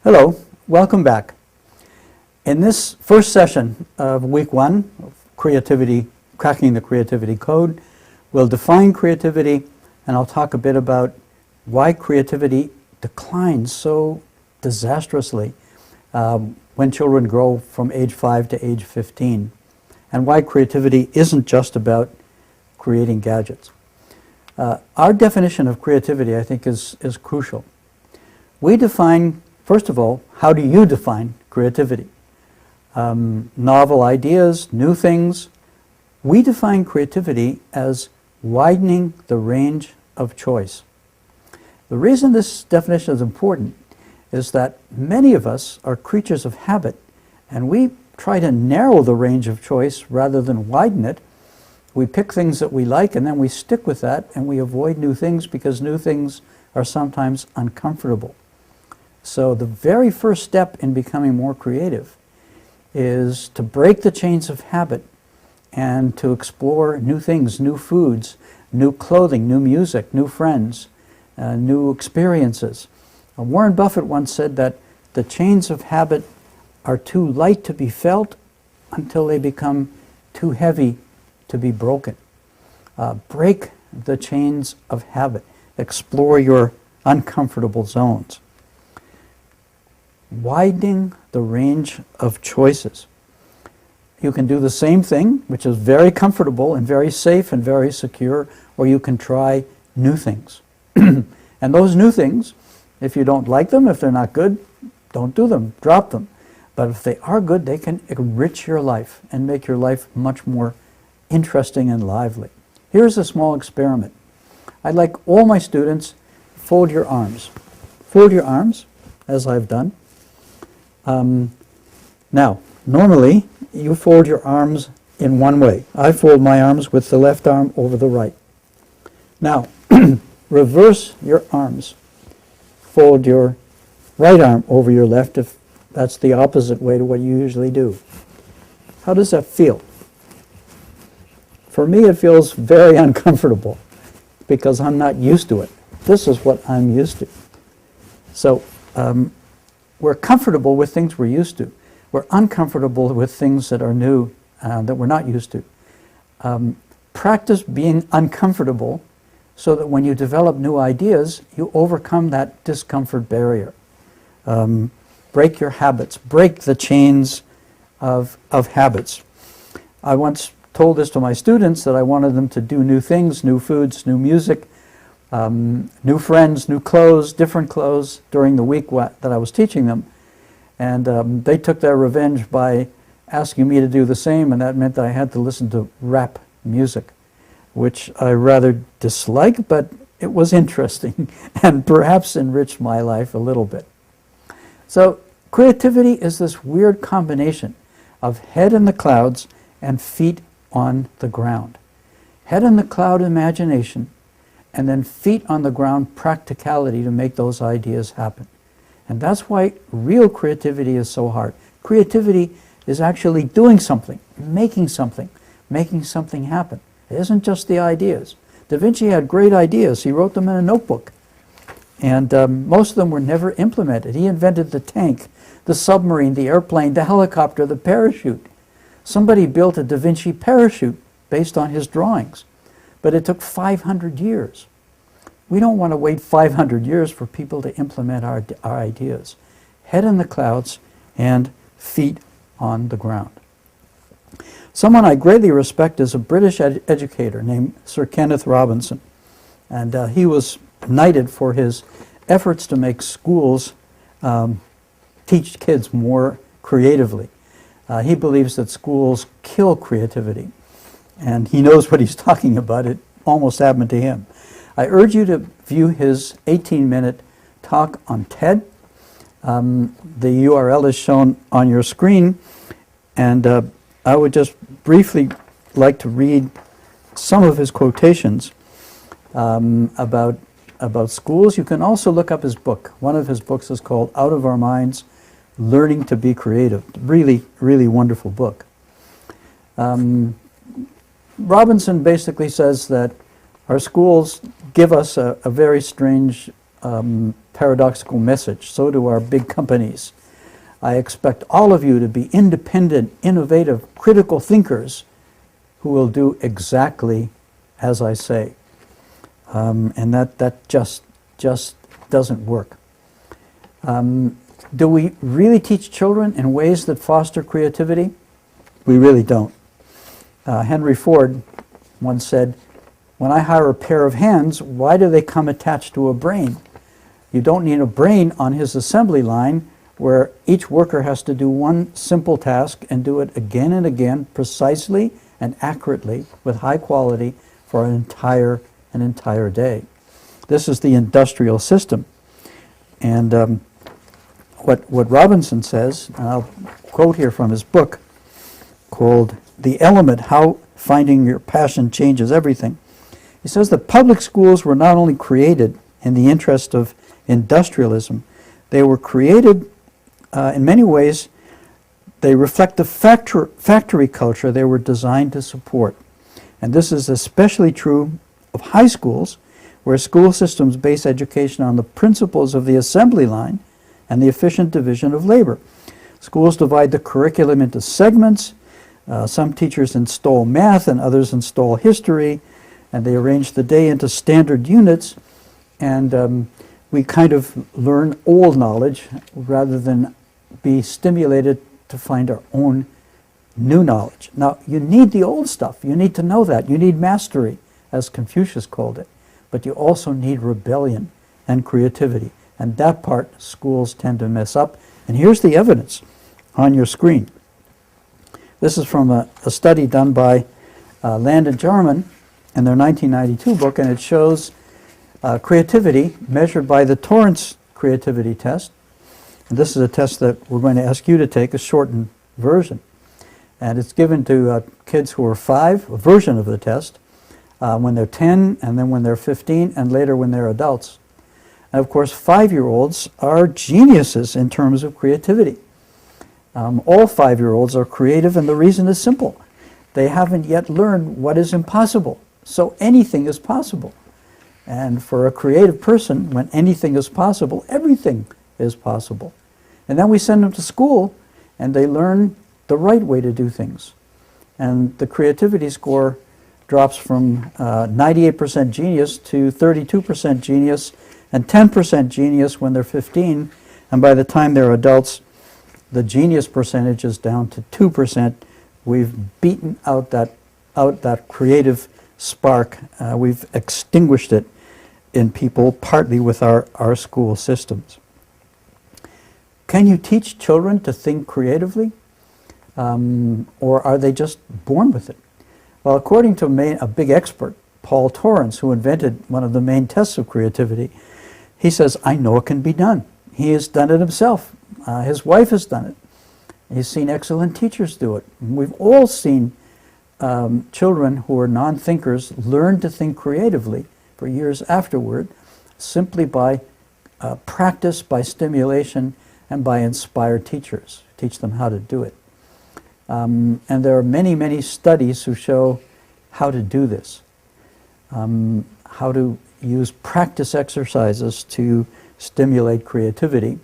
Hello, welcome back. In this first session of week 1 of creativity, cracking the creativity code, we'll define creativity, and I'll talk a bit about why creativity declines so disastrously when children grow from age 5 to age 15, and why creativity isn't just about creating gadgets. Our definition of creativity, I think, is crucial. We define, first of all, how do you define creativity? Novel ideas, new things. We define creativity as widening the range of choice. The reason this definition is important is that many of us are creatures of habit, and we try to narrow the range of choice rather than widen it. We pick things that we like, and then we stick with that, and we avoid new things because new things are sometimes uncomfortable. So the very first step in becoming more creative is to break the chains of habit and to explore new things, new foods, new clothing, new music, new friends, new experiences. Warren Buffett once said that the chains of habit are too light to be felt until they become too heavy to be broken. Break the chains of habit. Explore your uncomfortable zones. Widening the range of choices. You can do the same thing, which is very comfortable and very safe and very secure, or you can try new things. And those new things, if you don't like them, if they're not good, don't do them, drop them. But if they are good, they can enrich your life and make your life much more interesting and lively. Here's a small experiment. I'd like all my students to fold your arms. Fold your arms, as I've done. Now, normally, you fold your arms in one way. I fold my arms with the left arm over the right. Now, reverse your arms. Fold your right arm over your left if that's the opposite way to what you usually do. How does that feel? For me, it feels very uncomfortable because I'm not used to it. This is what I'm used to. So, we're comfortable with things we're used to. We're uncomfortable with things that are new, that we're not used to. Practice being uncomfortable so that when you develop new ideas, you overcome that discomfort barrier. Break your habits. Break the chains of habits. I once told this to my students that I wanted them to do new things, new foods, new music, new friends, new clothes, different clothes during the week that I was teaching them. And they took their revenge by asking me to do the same, and that meant that I had to listen to rap music, which I rather dislike, but it was interesting and perhaps enriched my life a little bit. So creativity is this weird combination of head in the clouds and feet on the ground. Head in the cloud imagination, and then feet on the ground practicality to make those ideas happen. And that's why real creativity is so hard. Creativity is actually doing something, making something happen. It isn't just the ideas. Da Vinci had great ideas. He wrote them in a notebook. And most of them were never implemented. He invented the tank, the submarine, the airplane, the helicopter, the parachute. Somebody built a Da Vinci parachute based on his drawings. But it took 500 years. We don't want to wait 500 years for people to implement our ideas. Head in the clouds and feet on the ground. Someone I greatly respect is a British educator named Sir Kenneth Robinson. And he was knighted for his efforts to make schools teach kids more creatively. He believes that schools kill creativity. And he knows what he's talking about. It almost happened to him. I urge you to view his 18-minute talk on TED. The URL is shown on your screen. And I would just briefly like to read some of his quotations about schools. You can also look up his book. One of his books is called Out of Our Minds, Learning to be Creative. Really, really wonderful book. Robinson basically says that our schools give us a very strange paradoxical message. So do our big companies. I expect all of you to be independent, innovative, critical thinkers who will do exactly as I say. And that just doesn't work. Do we really teach children in ways that foster creativity? We really don't. Henry Ford once said, "When I hire a pair of hands, why do they come attached to a brain?" You don't need a brain on his assembly line where each worker has to do one simple task and do it again and again, precisely and accurately, with high quality for an entire day. This is the industrial system. And what Robinson says, and I'll quote here from his book called "The Element: How Finding Your Passion Changes Everything." He says that public schools were not only created in the interest of industrialism, they were created in many ways, they reflect the factory culture they were designed to support. And this is especially true of high schools, where school systems base education on the principles of the assembly line and the efficient division of labor. Schools divide the curriculum into segments. Some teachers install math and others install history, and they arrange the day into standard units, and we kind of learn old knowledge rather than be stimulated to find our own new knowledge. Now, you need the old stuff. You need to know that. You need mastery, as Confucius called it. But you also need rebellion and creativity. And that part schools tend to mess up. And here's the evidence on your screen. This is from a study done by Land and Jarman in their 1992 book, and it shows creativity measured by the Torrance creativity test. And this is a test that we're going to ask you to take, a shortened version. And it's given to kids who are 5, a version of the test, when they're 10, and then when they're 15, and later when they're adults. And of course, 5-year-olds are geniuses in terms of creativity. All 5-year-olds are creative, and the reason is simple. They haven't yet learned what is impossible. So anything is possible. And for a creative person, when anything is possible, everything is possible. And then we send them to school, and they learn the right way to do things. And the creativity score drops from 98% genius to 32% genius, and 10% genius when they're 15. And by the time they're adults, the genius percentage is down to 2%. We've beaten out that creative spark. We've extinguished it in people, partly with our school systems. Can you teach children to think creatively? Or are they just born with it? Well, according to a big expert, Paul Torrance, who invented one of the main tests of creativity, he says, "I know it can be done." He has done it himself. His wife has done it. He's seen excellent teachers do it. We've all seen children who are non-thinkers learn to think creatively for years afterward, simply by practice, by stimulation, and by inspired teachers. Teach them how to do it. And there are many, many studies who show how to do this, how to use practice exercises to stimulate creativity.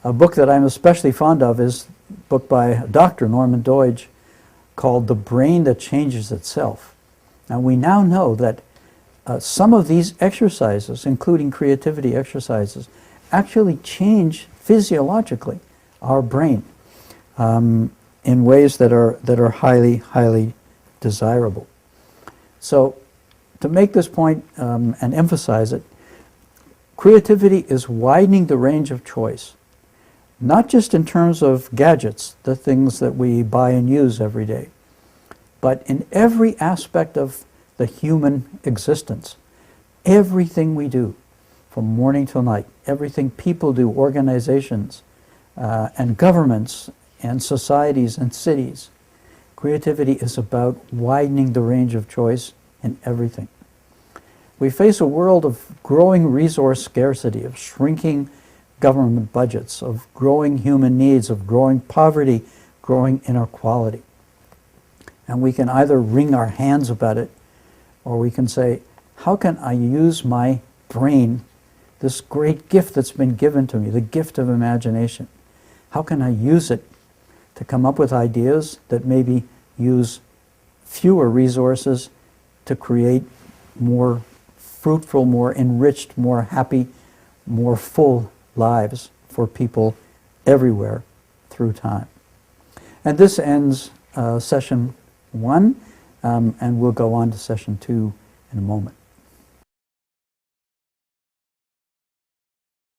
A book that I'm especially fond of is a book by Dr. Norman Doidge called "The Brain That Changes Itself." And we now know that some of these exercises, including creativity exercises, actually change physiologically our brain in ways that are highly, highly desirable. So to make this point and emphasize it, creativity is widening the range of choice, not just in terms of gadgets, the things that we buy and use every day, but in every aspect of the human existence. Everything we do, from morning till night, everything people do, organizations and governments and societies and cities. Creativity is about widening the range of choice in everything. We face a world of growing resource scarcity, of shrinking government budgets, of growing human needs, of growing poverty, growing inequality. And we can either wring our hands about it, or we can say, how can I use my brain this great gift that's been given to me, the gift of imagination. How can I use it to come up with ideas that maybe use fewer resources to create more fruitful, more enriched, more happy, more full lives for people everywhere through time. And this ends session 1, and we'll go on to session 2 in a moment.